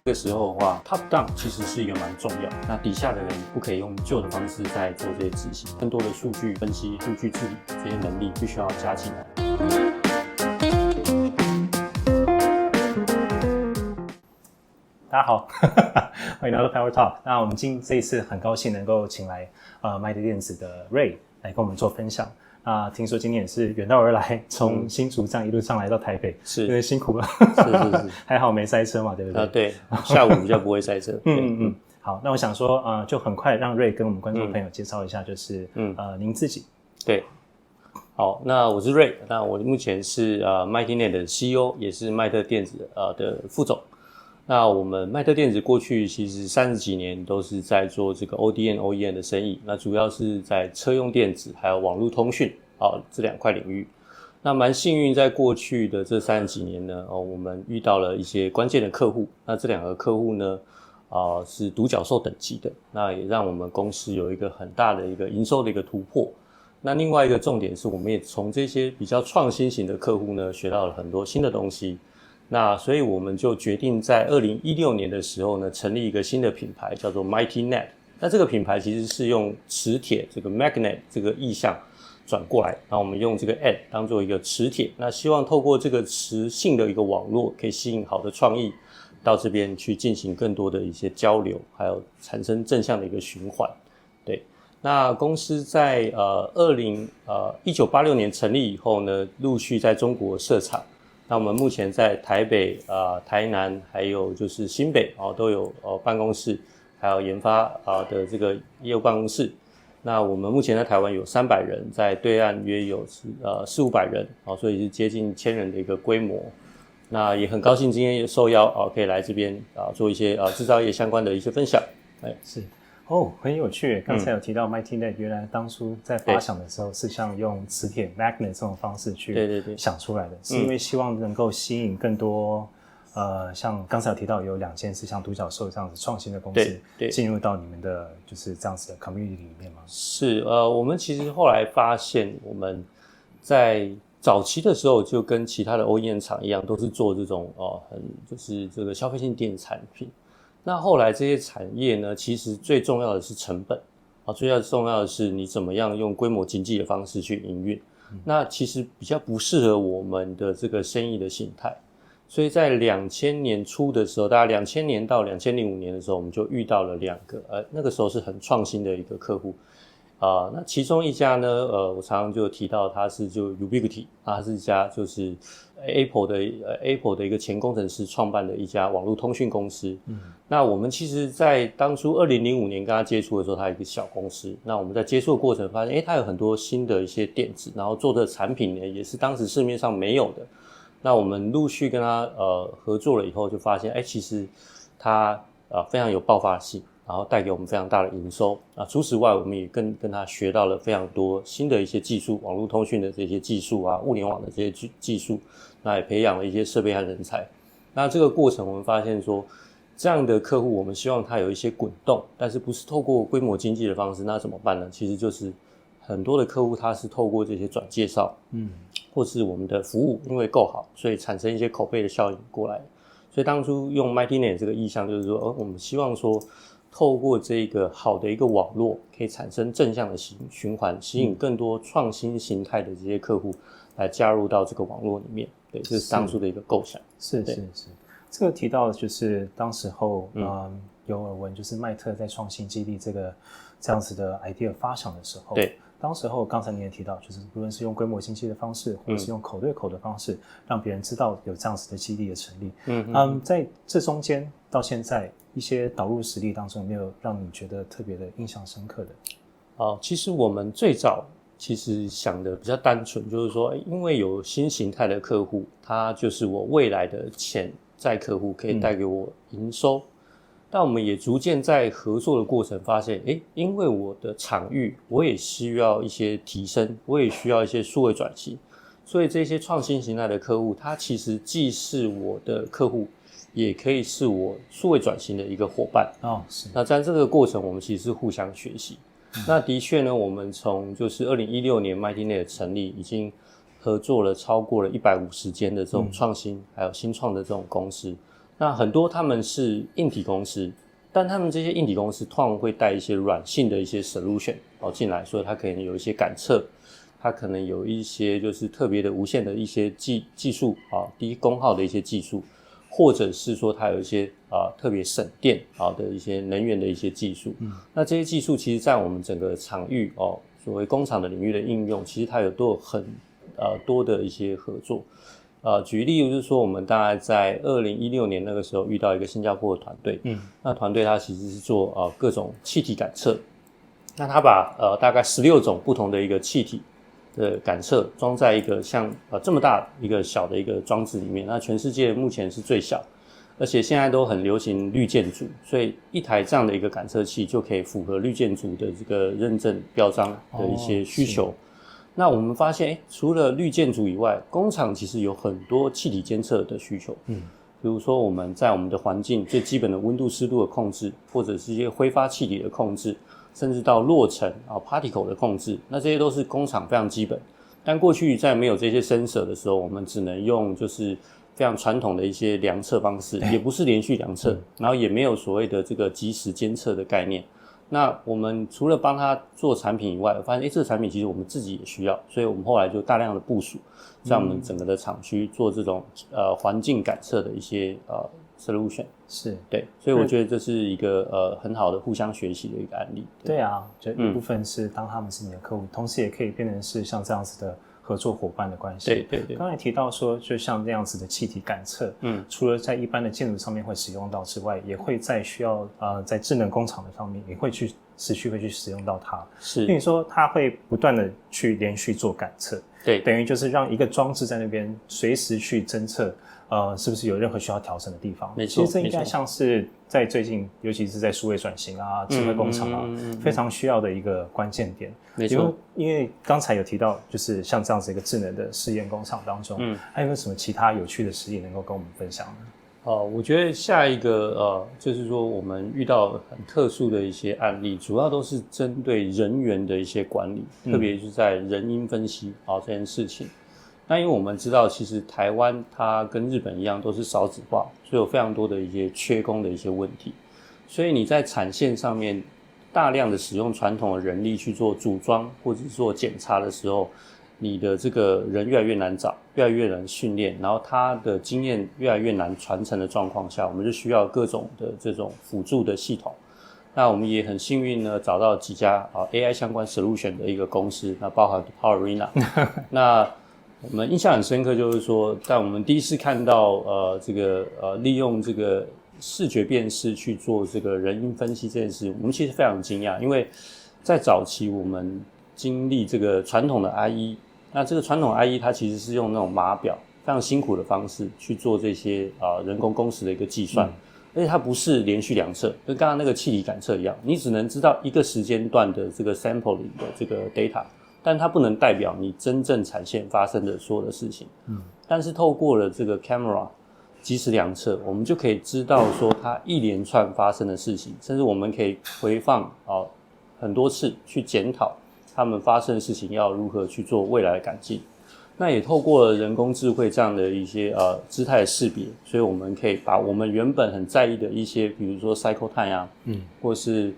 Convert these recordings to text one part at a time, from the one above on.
这个时候的话 ，top down 其实是一个蛮重要。那底下的人不可以用旧的方式在做这些执行，更多的数据分析、数据治理这些能力必须要加进来。大家好，欢迎来到 Power Talk。那我们这一次很高兴能够请来麦特电子的 Ray 来跟我们做分享。听说今天也是远道而来，从新竹这样一路上来到台北，是有点辛苦了。是，还好没塞车嘛，对不对？对，下午比较不会塞车。好，那我想说，就很快让 Ray 跟我们观众朋友介绍一下，就是您自己。对，好，那我是 Ray，那我目前是MightyNet 的 CEO， 也是麦特电子的副总。那我们麦特电子过去其实30几年都是在做这个 ODM、OEM 的生意，那主要是在车用电子还有网络通讯这两块领域。那蛮幸运，在过去的这30几年呢，我们遇到了一些关键的客户。那这两个客户呢，是独角兽等级的，那也让我们公司有一个很大的一个营收的一个突破。那另外一个重点是，我们也从这些比较创新型的客户呢，学到了很多新的东西。那所以我们就决定在2016年的时候呢，成立一个新的品牌，叫做 MightyNet。那这个品牌其实是用磁铁这个 magnet 这个意象转过来，然后我们用这个 net 当做一个磁铁，那希望透过这个磁性的一个网络，可以吸引好的创意到这边去进行更多的一些交流，还有产生正向的一个循环。对，那公司在1986年成立以后呢，陆续在中国设厂。那我们目前在台北、台南，还有就是新北都有办公室，还有研发的这个业务办公室。那我们目前在台湾有300人，在对岸约有400-500人，所以是接近1000人的一个规模。那也很高兴今天也受邀可以来这边做一些制造业相关的一些分享。是。很有趣。刚才有提到 MightyNet，原来当初在发想的时候是像用磁铁 magnet 这种方式去想出来的，是因为希望能够吸引更多像刚才有提到有2间是像独角兽这样子创新的公司进入到你们的就是这样子的 community 里面吗？是我们其实后来发现我们在早期的时候就跟其他的 OEM 厂一样，都是做这种就是这个消费性电子产品。那后来这些产业呢，其实最重要的是成本最重要的是你怎么样用规模经济的方式去营运。那其实比较不适合我们的这个生意的形态。所以在2000年初的时候，大概2000年到2005年的时候，我们就遇到了2个那个时候是很创新的一个客户。那其中一家呢，我常常就提到它是就 Ubiquiti， 它是一家就是 Apple 的一个前工程师创办的一家网络通讯公司。那我们其实在当初2005年跟他接触的时候，它有一个小公司。那我们在接触的过程发现，它有很多新的一些点子，然后做的产品呢也是当时市面上没有的。那我们陆续跟他合作了以后，就发现其实它非常有爆发性，然后带给我们非常大的营收。除此外，我们也跟他学到了非常多新的一些技术，网络通讯的这些技术物联网的这些技术，那也培养了一些设备和人才。那这个过程我们发现说，这样的客户我们希望他有一些滚动，但是不是透过规模经济的方式，那怎么办呢？其实就是很多的客户他是透过这些转介绍，或是我们的服务因为够好，所以产生一些口碑的效应过来。所以当初用 MightyNet 这个意向就是说，我们希望说透过这个好的一个网络，可以产生正向的循环，吸引更多创新形态的这些客户来加入到这个网络里面。对，这是当初的一个构想。是。这个提到就是当时候有耳闻，就是麦特在创新基地这样子的 idea 发想的时候，对，当时候刚才你也提到，就是无论是用规模经济的方式，或者是用口对口的方式，让别人知道有这样子的基地的成立。在这中间到现在一些导入实例当中，有没有让你觉得特别的印象深刻的？其实我们最早其实想的比较单纯，就是说，因为有新形态的客户，他就是我未来的潜在客户，可以带给我营收。但我们也逐渐在合作的过程发现，因为我的场域，我也需要一些提升，我也需要一些数位转型，所以这些创新形态的客户，他其实既是我的客户，也可以是我数位转型的一个伙伴。是。那在这个过程，我们其实是互相学习。那的确呢，我们从就是2016年 MightyNet 成立，已经合作了超过了150间的这种创新，还有新创的这种公司。那很多他们是硬体公司，但他们这些硬体公司通常会带一些软性的一些 solution 进来，所以它可能有一些感测，它可能有一些就是特别的无线的一些技术低功耗的一些技术，或者是说它有一些特别省电的一些能源的一些技术。那这些技术其实在我们整个场域所谓工厂的领域的应用，其实它都有很多的一些合作。举例就是说，我们大概在2016年那个时候遇到一个新加坡的团队，那团队它其实是做各种气体感测，那它把大概16种不同的一个气体的感测装在一个像这么大一个小的一个装置里面，那全世界目前是最小，而且现在都很流行绿建筑，所以一台这样的一个感测器就可以符合绿建筑的这个认证标章的一些需求。那我们发现除了绿建筑以外，工厂其实有很多气体监测的需求。比如说我们在我们的环境最基本的温度湿度的控制，或者是一些挥发气体的控制，甚至到落尘particle 的控制，那这些都是工厂非常基本。但过去在没有这些sensor的时候，我们只能用就是非常传统的一些量测方式，也不是连续量测，然后也没有所谓的这个即时监测的概念。那我们除了帮他做产品以外，我发现这个产品其实我们自己也需要，所以我们后来就大量的部署在我们整个的厂区做这种环境感测的一些solution。是，对，所以我觉得这是一个很好的互相学习的一个案例。对啊，就一部分是当他们是你的客户，同时也可以变成是像这样子的合作伙伴的关系。对。刚才提到说，就像这样子的气体感测，除了在一般的建筑上面会使用到之外，也会在需要在智能工厂的方面也会去持续会去使用到它。是，因为说它会不断的去连续做感测，对，等于就是让一个装置在那边随时去侦测。是不是有任何需要调整的地方？没错，其实这应该像是在最近，尤其是在数位转型智慧工厂非常需要的一个关键点。没错，因为刚才有提到，就是像这样子一个智能的试验工厂当中，还有没有什么其他有趣的实例能够跟我们分享呢？我觉得下一个就是说我们遇到很特殊的一些案例，主要都是针对人员的一些管理，特别是在人因分析这件事情。那因为我们知道，其实台湾它跟日本一样都是少子化，所以有非常多的一些缺工的一些问题。所以你在产线上面大量的使用传统的人力去做组装或者是做检查的时候，你的这个人越来越难找，越来越难训练，然后他的经验越来越难传承的状况下，我们就需要各种的这种辅助的系统。那我们也很幸运呢，找到几家AI 相关 solution 的一个公司，那包含 Powerina 那我们印象很深刻，就是说，在我们第一次看到利用这个视觉辨识去做这个人因分析这件事，我们其实非常惊讶，因为在早期我们经历这个传统的 IE， 那这个传统 IE 它其实是用那种码表非常辛苦的方式去做这些人工工时的一个计算，而且它不是连续量测，跟刚刚那个气体感测一样，你只能知道一个时间段的这个 sampling 的这个 data。但它不能代表你真正产线发生的所有的事情。但是透过了这个 camera 即时量测，我们就可以知道说它一连串发生的事情，甚至我们可以回放很多次去检讨他们发生的事情要如何去做未来的改进。那也透过了人工智慧这样的一些姿态的识别，所以我们可以把我们原本很在意的一些，比如说 cycle time 或是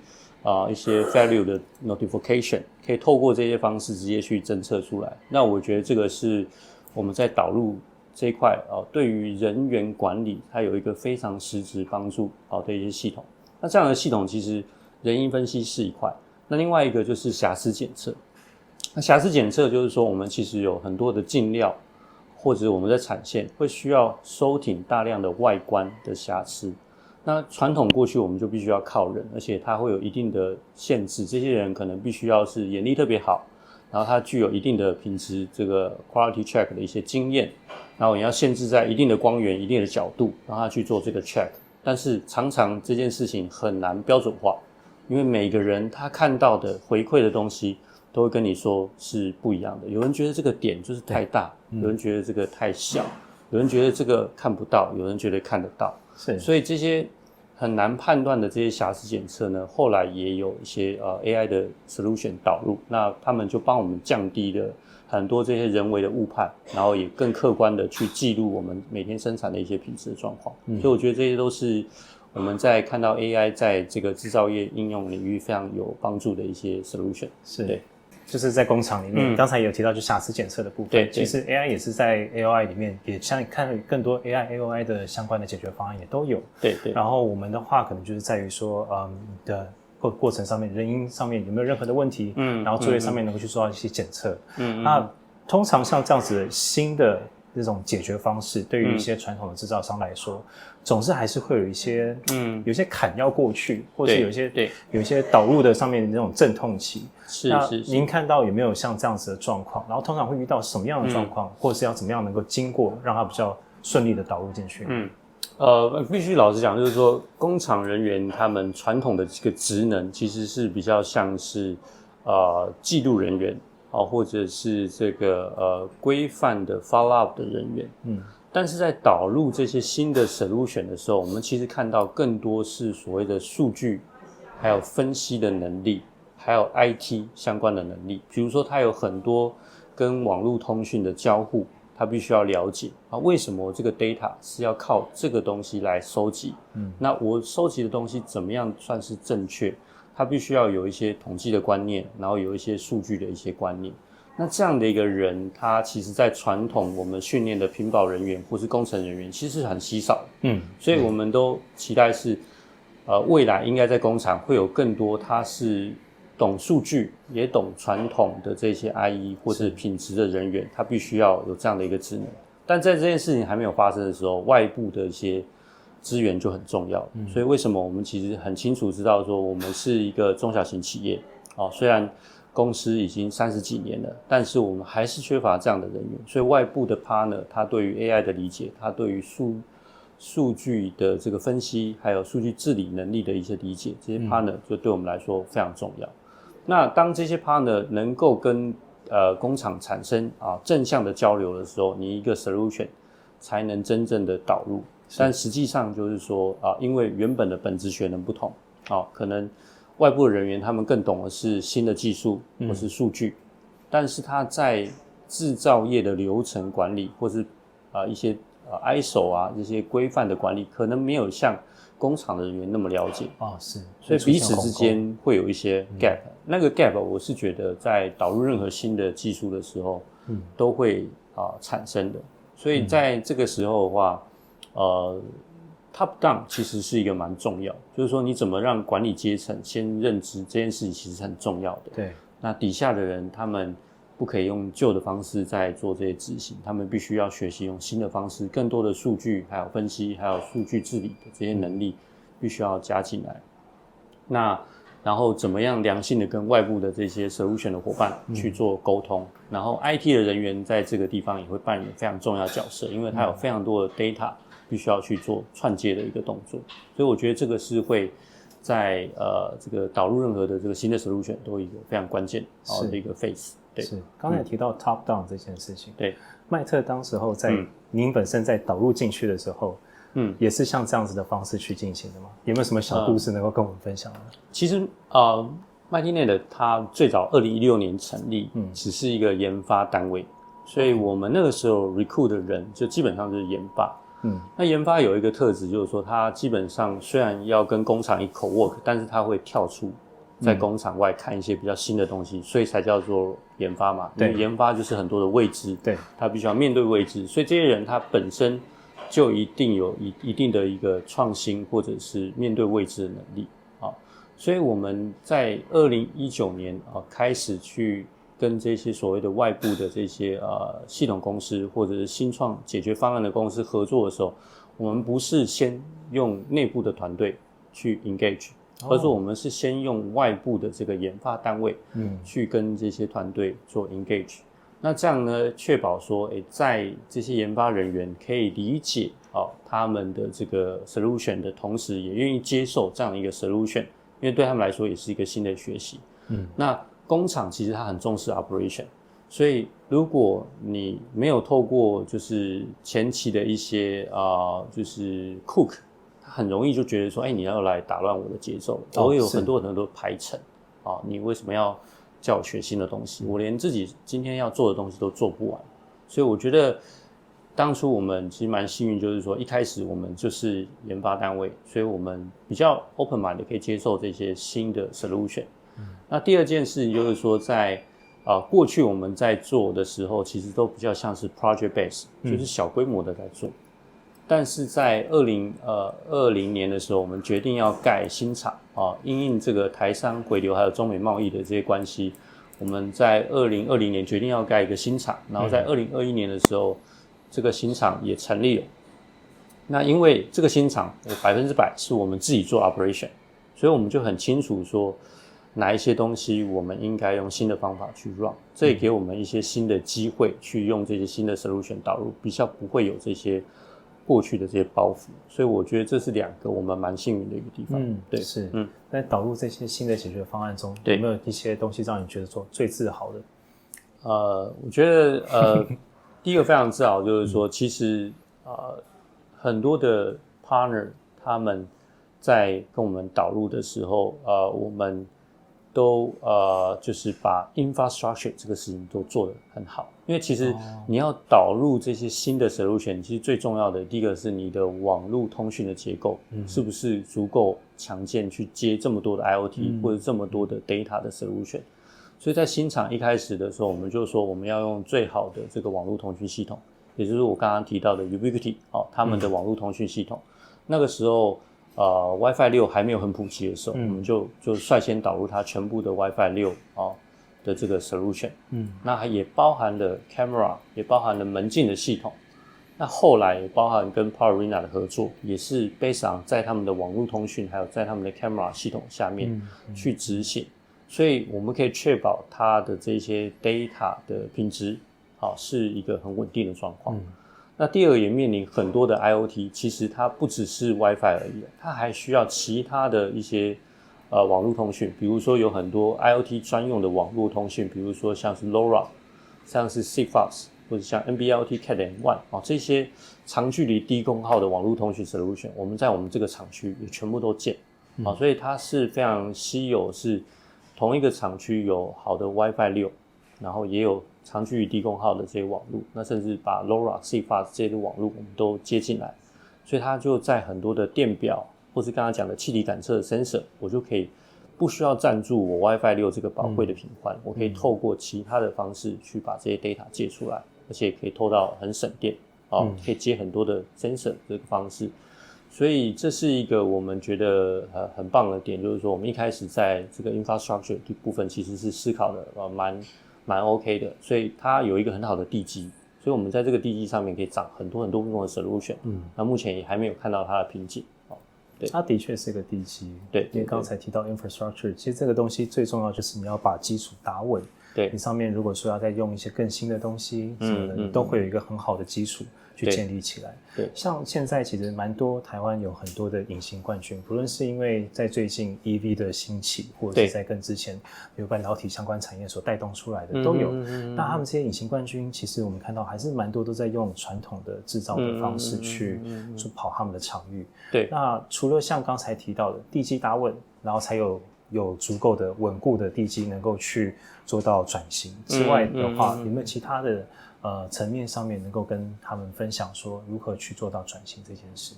一些 failure 的 notification， 可以透过这些方式直接去侦测出来。那我觉得这个是我们在导入这一块对于人员管理它有一个非常实质帮助的一些系统。那这样的系统其实人因分析是一块，那另外一个就是瑕疵检测。那瑕疵检测就是说，我们其实有很多的进料，或者我们在产线会需要收挺大量的外观的瑕疵。那传统过去我们就必须要靠人，而且它会有一定的限制，这些人可能必须要是眼力特别好，然后他具有一定的品质这个 quality check 的一些经验，然后你要限制在一定的光源、一定的角度，让他去做这个 check。但是常常这件事情很难标准化，因为每个人他看到的回馈的东西都会跟你说是不一样的。有人觉得这个点就是太大，有人觉得这个太小，有人觉得这个看不到，有人觉得看得到。是，所以这些很难判断的这些瑕疵检测呢，后来也有一些AI 的 solution 导入，那他们就帮我们降低了很多这些人为的误判，然后也更客观的去记录我们每天生产的一些品质的状况。所以我觉得这些都是我们在看到 AI 在这个制造业应用领域非常有帮助的一些 solution。是，对。就是在工厂里面，刚才也有提到就瑕疵检测的部分。对，其实 AI 也是在 AOI 里面，也像看更多 AI、AOI 的相关的解决方案也都有。对。然后我们的话，可能就是在于说，你的过程上面，人因上面有没有任何的问题？然后作业上面能够去做到一些检测。那通常像这样子的新的这种解决方式，对于一些传统的制造商来说，总是还是会有一些有些坎要过去，或是有一些导入的上面的那种阵痛期。是。您看到有没有像这样子的状况？然后通常会遇到什么样的状况，或是要怎么样能够经过，让它比较顺利的导入进去？必须老实讲，就是说工厂人员他们传统的这个职能其实是比较像是记录人员或者是这个规范的 follow up 的人员。但是在导入这些新的 solution 的时候，我们其实看到更多是所谓的数据，还有分析的能力，还有 IT 相关的能力。比如说它有很多跟网络通讯的交互，它必须要了解为什么这个 data 是要靠这个东西来收集。那我收集的东西怎么样算是正确，它必须要有一些统计的观念，然后有一些数据的一些观念。那这样的一个人，他其实在传统我们训练的品保人员或是工程人员其实是很稀少的。所以我们都期待是未来应该在工厂会有更多他是懂数据也懂传统的这些 IE 或是品质的人员，他必须要有这样的一个职能。但在这件事情还没有发生的时候，外部的一些资源就很重要。所以为什么我们其实很清楚知道说我们是一个中小型企业虽然公司已经30几年了，但是我们还是缺乏这样的人员。所以外部的 partner 他对于 AI 的理解，他对于数据的这个分析还有数据治理能力的一些理解，这些 partner 就对我们来说非常重要。那当这些 partner 能够跟工厂产生正向的交流的时候，你一个 solution 才能真正的导入。但实际上就是说因为原本的本质学能不同可能外部的人员他们更懂的是新的技术或是数据，但是他在制造业的流程管理或是一些ISO 这些规范的管理，可能没有像工厂的人员那么了解是，所以彼此之间会有一些 gap。那个 gap 我是觉得在导入任何新的技术的时候都会产生的。所以在这个时候的话top down 其实是一个蛮重要，就是说你怎么让管理阶层先认知这件事情其实很重要的。对，那底下的人他们不可以用旧的方式在做这些执行，他们必须要学习用新的方式，更多的数据还有分析还有数据治理的这些能力必须要加进来。那然后怎么样良性的跟外部的这些 solution 的伙伴去做沟通，然后 IT 的人员在这个地方也会扮演非常重要的角色，因为他有非常多的 data必须要去做串接的一个动作。所以我觉得这个是会在这个导入任何的这个新的 solution 都有一个非常关键的一个 phase。对，是刚才提到 top down 这件事情。对，麦特当时候在您本身在导入进去的时候也是像这样子的方式去进行的吗？有没有什么小故事能够跟我们分享呢？其实MightyNet 它最早2016年成立只是一个研发单位，所以我们那个时候 recruit 的人就基本上就是研发。那研发有一个特质，就是说它基本上虽然要跟工厂一口 work， 但是它会跳出在工厂外看一些比较新的东西，所以才叫做研发嘛。对，研发就是很多的未知，对，他必须要面对未知，所以这些人他本身就一定有一定的一个创新或者是面对未知的能力所以我们在2019年开始去跟这些所谓的外部的这些系统公司或者是新创解决方案的公司合作的时候，我们不是先用内部的团队去 engage，而是我们是先用外部的这个研发单位去跟这些团队做 engage。那这样呢，确保说在这些研发人员可以理解他们的这个 solution 的同时，也愿意接受这样一个 solution， 因为对他们来说也是一个新的学习。那工厂其实它很重视 operation， 所以如果你没有透过就是前期的一些就是 cook 很容易就觉得说，你要来打乱我的节奏，我有很多排程你为什么要叫我学新的东西？我连自己今天要做的东西都做不完，所以我觉得当初我们其实蛮幸运，就是说一开始我们就是研发单位，所以我们比较 open mind 的可以接受这些新的 solution。那第二件事情就是说在过去我们在做的时候，其实都比较像是 project base，就是小规模的在做。但是在2020年的时候，我们决定要盖新厂因应这个台商回流还有中美贸易的这些关系，我们在2020年决定要盖一个新厂，然后在2021年的时候，这个新厂也成立了。那因为这个新厂100%是我们自己做 operation， 所以我们就很清楚说哪一些东西我们应该用新的方法去 run， 这也给我们一些新的机会去用这些新的 solution 导入，比较不会有这些过去的这些包袱，所以我觉得这是两个我们蛮幸运的一个地方。对，是。在导入这些新的解决方案中，有没有一些东西让你觉得说最自豪的？我觉得第一个非常自豪就是说，其实很多的 partner 他们在跟我们导入的时候，我们都就是把 infrastructure 这个事情都做得很好。因为其实你要导入这些新的 solution， 其实最重要的第一个是你的网络通讯的结构是不是足够强健去接这么多的 IoT 或者这么多的 data 的 solution。所以在新厂一开始的时候，我们就说我们要用最好的这个网络通讯系统，也就是我刚刚提到的 Ubiquiti 他们的网络通讯系统。那个时候WiFi 6还没有很普及的时候，我们就率先导入它全部的 WiFi 6的这个 solution， 那也包含了 camera， 也包含了门禁的系统。那后来也包含跟 PowerArena 的合作，也是 based on 在他们的网络通讯，还有在他们的 camera 系统下面去执行，所以我们可以确保它的这些 data 的品质是一个很稳定的状况。那第二个也面临很多的 IoT， 其实它不只是 WiFi 而已，它还需要其他的一些网络通讯，比如说有很多 IoT 专用的网络通讯，比如说像是 LoRa， 像是 CFOX， 或者像 NB-IoT Cat-M1 这些长距离低功耗的网络通讯 solution， 我们在我们这个厂区也全部都建所以它是非常稀有，是同一个厂区有好的 WiFi 6，然后也有长距离低功耗的这些网络，那甚至把 LoRa、CFOX 这些网络我们都接进来，所以它就在很多的电表或是刚刚讲的气体感测的 sensor， 我就可以不需要占住我 WiFi 6这个宝贵的频宽，我可以透过其他的方式去把这些 data 接出来，而且可以拖到很省电可以接很多的 sensor 这个方式。所以这是一个我们觉得很棒的点，就是说我们一开始在这个 infrastructure 的部分其实是思考的蛮 OK 的，所以它有一个很好的地基，所以我们在这个地基上面可以长很多不同的 solution。那目前也还没有看到它的瓶颈。对，它的确是一个地基。对，因为刚才提到 infrastructure， 其实这个东西最重要就是你要把基础打稳。对，你上面如果说要再用一些更新的东西什么的，你都会有一个很好的基础去建立起来。对，像现在其实蛮多台湾有很多的隐形冠军，不论是因为在最近 EV 的兴起，或者是在更之前比如半导体相关产业所带动出来的都有。那他们这些隐形冠军，其实我们看到还是蛮多都在用传统的制造的方式去跑他们的场域。对，那除了像刚才提到的地基打稳，然后才有足够的稳固的地基能够去做到转型之外的话，有没有其他的层面上面能够跟他们分享说如何去做到转型这件事？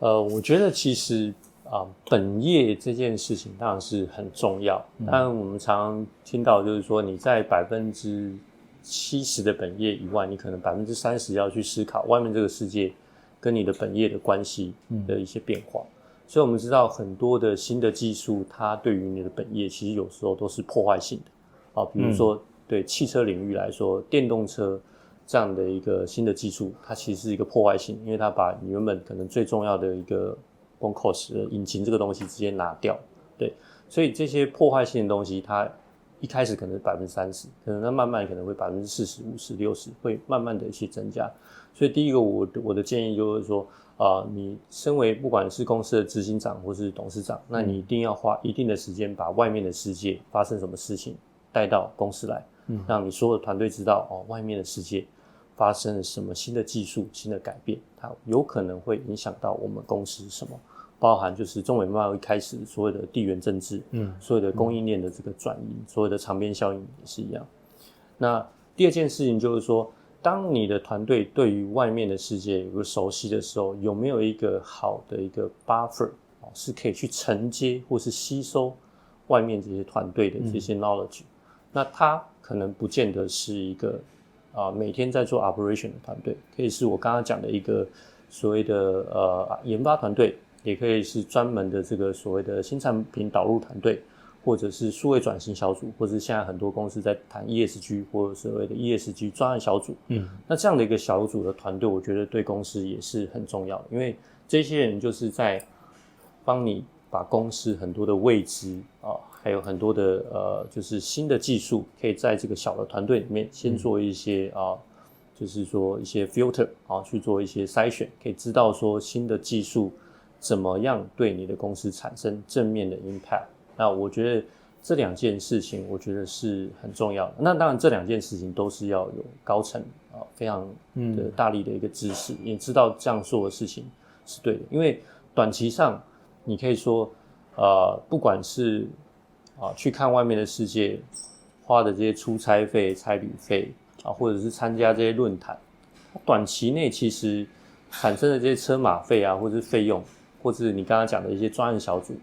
我觉得其实本业这件事情当然是很重要，但我们常听到就是说你在70%的本业以外，你可能30%要去思考外面这个世界跟你的本业的关系的一些变化。所以我们知道很多的新的技术，它对于你的本业其实有时候都是破坏性的比如说对汽车领域来说，电动车这样的一个新的技术，它其实是一个破坏性，因为它把你原本可能最重要的一个 BONCOS 的引擎这个东西直接拿掉。对，所以这些破坏性的东西，它一开始可能是30%，可能它慢慢可能会40%、50%、60%，会慢慢的一些增加。所以第一个我的建议就是说你身为不管是公司的执行长或是董事长，那你一定要花一定的时间把外面的世界发生什么事情带到公司来，让你所有的团队知道外面的世界发生了什么新的技术、新的改变，它有可能会影响到我们公司什么，包含就是中美贸易开始所谓的地缘政治，所有的供应链的这个转移，所有的长边效应也是一样。那第二件事情就是说，当你的团队对于外面的世界有个熟悉的时候，有没有一个好的一个 buffer， 是可以去承接或是吸收外面这些团队的这些 knowledge，那它可能不见得是一个每天在做 operation 的团队，可以是我刚刚讲的一个所谓的研发团队，也可以是专门的这个所谓的新产品导入团队，或者是数位转型小组，或者是现在很多公司在谈 ESG 或者所谓的 ESG 专案小组。那这样的一个小组的团队，我觉得对公司也是很重要的，因为这些人就是在帮你把公司很多的未知还有很多的就是新的技术，可以在这个小的团队里面先做一些就是说一些 filter 去做一些筛选，可以知道说新的技术怎么样对你的公司产生正面的 impact。那我觉得这两件事情，我觉得是很重要的。那当然，这两件事情都是要有高层非常的大力的一个支持，也知道这样做的事情是对的。因为短期上，你可以说不管是去看外面的世界花的这些出差费、差旅费或者是参加这些论坛，短期内其实产生的这些车马费或者是费用，或者是你刚刚讲的一些专案小组，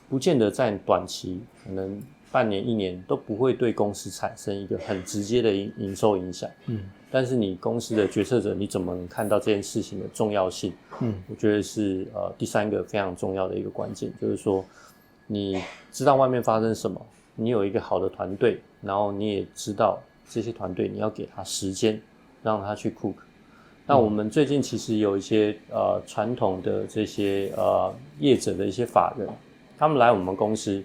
不见得在短期可能半年、1年都不会对公司产生一个很直接的营收影响。但是你公司的决策者，你怎么能看到这件事情的重要性？我觉得是第三个非常重要的一个关键，就是说你知道外面发生什么，你有一个好的团队，然后你也知道这些团队你要给他时间，让他去 cook。那我们最近其实有一些传统的这些业者的一些法人，他们来我们公司，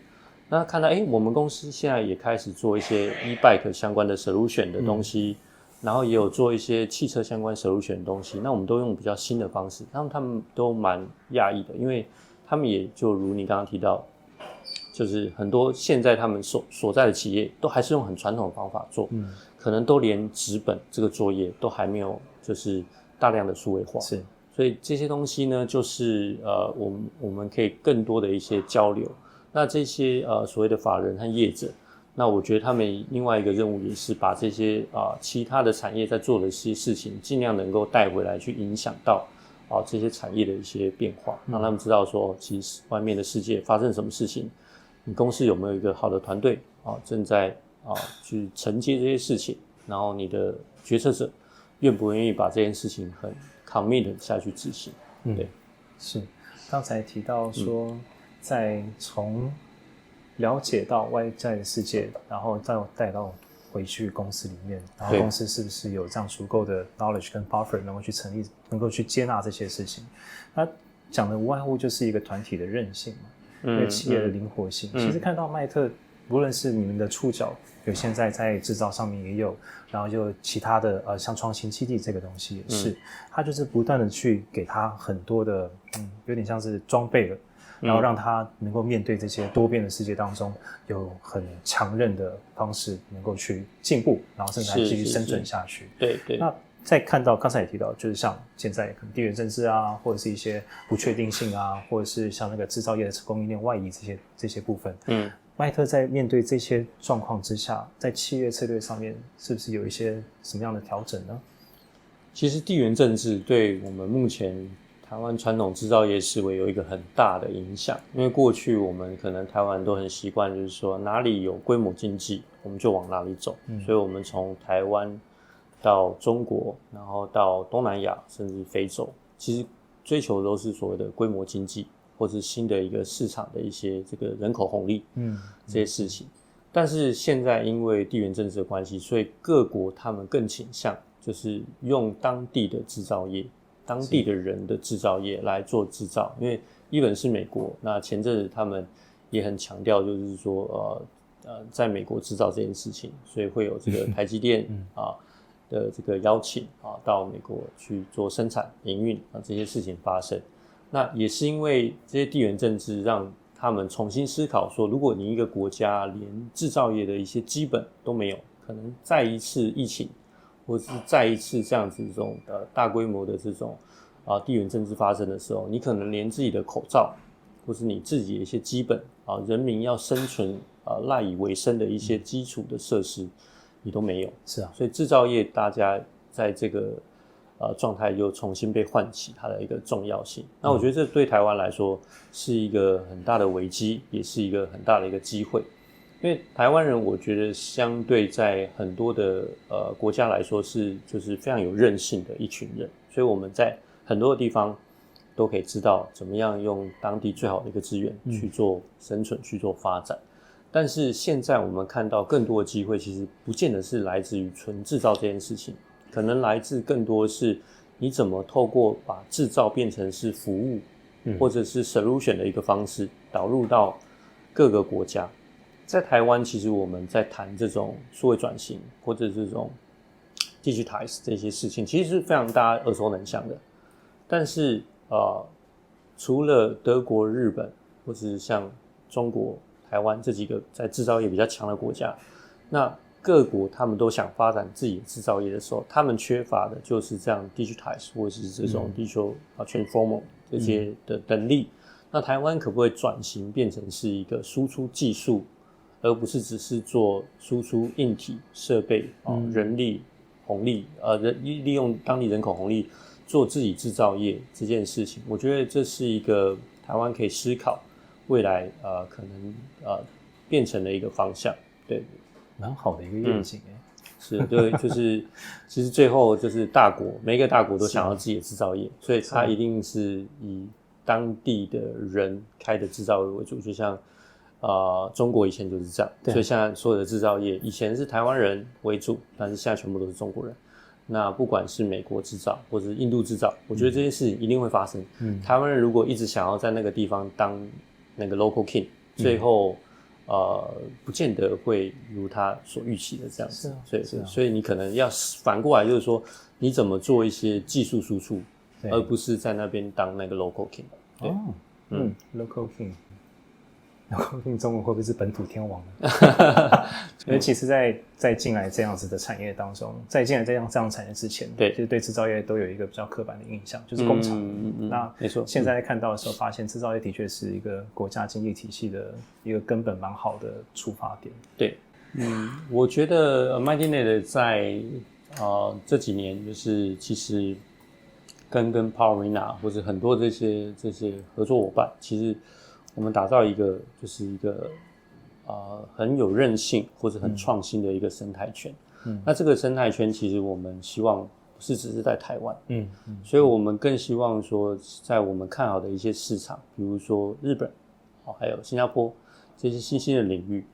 那看到我们公司现在也开始做一些 e-bike 相关的 solution 的东西，然后也有做一些汽车相关 solution 的东西，那我们都用比较新的方式，他们都蛮讶异的，因为他们也就如你刚刚提到，就是很多现在他们所在的企业都还是用很传统的方法做，可能都连纸本这个作业都还没有就是大量的数位化，是，所以这些东西呢，就是我们可以更多的一些交流。那这些所谓的法人和业者，那我觉得他们另外一个任务也是把这些其他的产业在做的一些事情，尽量能够带回来，去影响到这些产业的一些变化，让他们知道说，其实外面的世界发生什么事情，你公司有没有一个好的团队正在去承接这些事情，然后你的决策者愿不愿意把这件事情很 commit 下去执行？对，是。刚才提到说，在从了解到外在的世界，然后再带到回去公司里面，然后公司是不是有这样足够的 knowledge 跟 buffer 能够去成立，能够去接纳这些事情？那讲的无外乎就是一个团体的韧性嘛，一个企业的灵活性。其实看到麦特，无论是你们的触角，有现在在制造上面也有，然后就其他的像创新基地这个东西也是，它就是不断的去给它很多的有点像是装备了，然后让它能够面对这些多变的世界当中，有很强韧的方式能够去进步，然后甚至还继续生存下去。对对。那再看到刚才也提到，就是像现在可能地缘政治或者是一些不确定性或者是像那个制造业的供应链外移这些部分，麦特在面对这些状况之下，在企业策略上面是不是有一些什么样的调整呢？其实地缘政治对我们目前台湾传统制造业思维有一个很大的影响，因为过去我们可能台湾都很习惯，就是说哪里有规模经济，我们就往哪里走，所以我们从台湾到中国，然后到东南亚，甚至非洲，其实追求的都是所谓的规模经济，或是新的一个市场的一些这个人口红利，这些事情。但是现在因为地缘政治的关系，所以各国他们更倾向就是用当地的制造业，当地的人的制造业来做制造。因为even是美国，那前阵子他们也很强调，就是说在美国制造这件事情，所以会有这个台积电的这个邀请到美国去做生产营运这些事情发生。那也是因为这些地缘政治让他们重新思考说，如果你一个国家连制造业的一些基本都没有，可能再一次疫情或是再一次这样子这种大规模的这种地缘政治发生的时候，你可能连自己的口罩，或是你自己的一些基本人民要生存赖以为生的一些基础的设施，你都没有。是啊，所以制造业大家在这个状态又重新被唤起它的一个重要性。那我觉得这对台湾来说是一个很大的危机，也是一个很大的一个机会。因为台湾人我觉得相对在很多的国家来说就是非常有韧性的一群人，所以我们在很多的地方都可以知道怎么样用当地最好的一个资源去做生存，去做发展。但是现在我们看到更多的机会其实不见得是来自于纯制造这件事情，可能来自更多是你怎么透过把制造变成是服务或者是 solution 的一个方式导入到各个国家。在台湾其实我们在谈这种数位转型或者这种 digitize 这些事情其实是非常大家耳熟能详的，但是除了德国、日本或者是像中国、台湾这几个在制造业比较强的国家，那各国他们都想发展自己的制造业的时候，他们缺乏的就是这样 digitize 或者是这种 digital transformer 这些的能力。那台湾可不可以转型变成是一个输出技术，而不是只是做输出硬体设备人力红利利用当地人口红利做自己制造业这件事情，我觉得这是一个台湾可以思考未来可能变成的一个方向。对，蛮好的一个愿景是，对，就是其实最后就是每一个大国都想要自己的制造业，所以它一定是以当地的人开的制造业为主，就像中国以前就是这样，所以现在所有的制造业以前是台湾人为主，但是现在全部都是中国人。那不管是美国制造或者是印度制造，我觉得这件事情一定会发生。台湾人如果一直想要在那个地方当那个 local king，最后不见得会如他所预期的这样子。所以你可能要反过来，就是说你怎么做一些技术输出，而不是在那边当那个 local king。对，local king。中文会不会是本土天王呢？因为其实在进来这样子的产业当中，在进来这样产业之前，其实对制造业都有一个比较刻板的印象，就是工厂。那没错，现在看到的时候，发现制造业的确是一个国家经济体系的一个根本蛮好的出发点。对，我觉得 MightyNet 在这几年就是其实跟 PowerArena 或者很多这些合作伙伴，其实我们打造就是一个很有韧性或者很创新的一个生态圈。那这个生态圈其实我们希望不是只是在台湾，所以我们更希望说在我们看好的一些市场，比如说日本还有新加坡这些新兴的领域，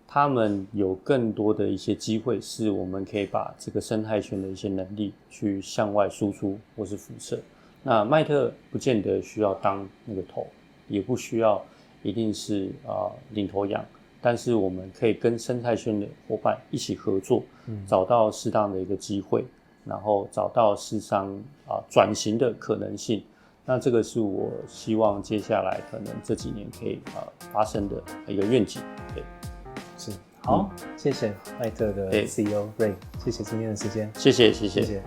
他们有更多的一些机会是我们可以把这个生态圈的一些能力去向外输出或是辐射。那麦特不见得需要当那个头，也不需要一定是领头羊，但是我们可以跟生态圈的伙伴一起合作，找到适当的一个机会，然后找到适当转型的可能性。那这个是我希望接下来可能这几年可以发生的一个愿景。对，是好，谢谢麦特的 CEO Ray，谢谢今天的时间，谢谢。